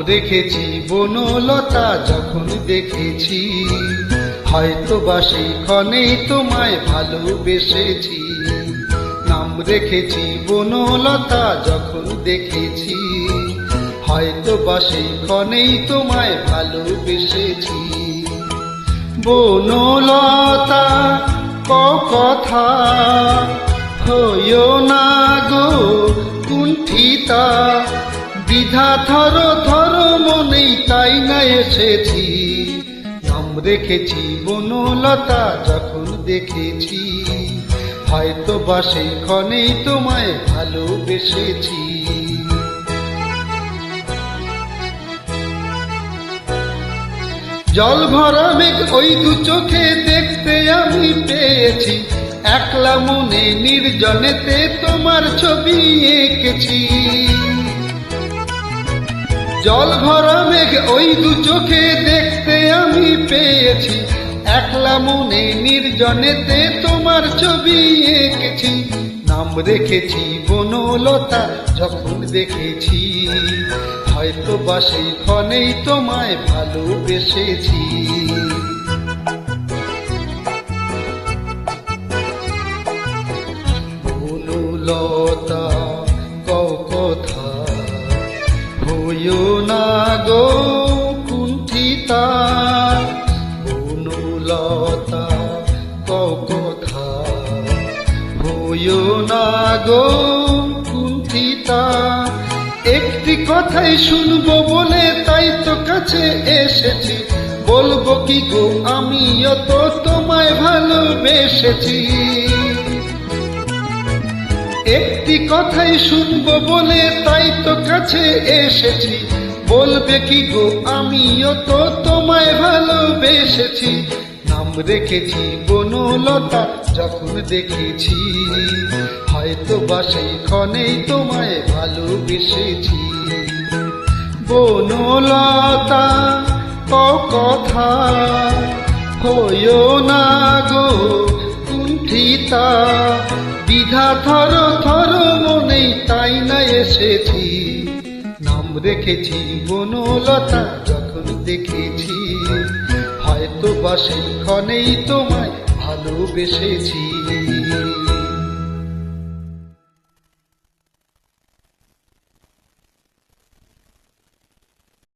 রেখেছি বনলতা যখন দেখেছি, হয়তো বা সেই ক্ষণেই তোমায় ভালোবেসেছি। নাম রেখেছি বনলতা যখন দেখেছি, হয়তো বা সেই ক্ষণেই তোমায় ভালোবেসেছি। বনলতা কথা হইও না গো কুণ্ঠিতা, দ্বিধা থর থর মনেই তাই না এসেছি। নাম রেখেছি বনলতা যখন দেখেছি, হয়তো বা সেই ক্ষণেই তোমায় ভালোবেসেছি। জল ভরা মেঘ ওই দু চোখে দেখতে আমি পেয়েছি, একলা মনে নির্জনেতে তোমার ছবি এঁকেছি। জল ভরা মেঘ ওই দু চোখে দেখতে আমি পেয়েছি, একলা মনে নির্জনেতে তোমার ছবি এঁকেছি। নাম রেখেছি বনলতা যখন দেখেছি, হয়তো বা সেই ক্ষণেই তোমায় ভালোবেসেছি। বনলতা কথা হইও না গো কুণ্ঠিতা, বনলতা কথা হইও না গো কুণ্ঠিতা। একটি কথাই শুনবো বলে তাই তো কাছে এসেছি, বলবো কি গো আমিও তো তোমায় ভালোবেসেছি। একটি কথাই শুনবো বলে তাই তো কাছে এসেছি, বলবে কি গো আমিও তো তোমায় ভালোবেসেছি। নাম রেখেছি বনলতা যখন দেখেছি, হয়তো বা সেই ক্ষণেই তোমায় ভালোবেসেছি। বনলতা কথা হইও না গো কুণ্ঠিতা, দ্বিধা থর থর মনেই তাই না এসেছি। নাম রেখেছি বনলতা যখন দেখেছি, হয়তো বা সেই ক্ষণেই তোমায় ভালোবেসেছি।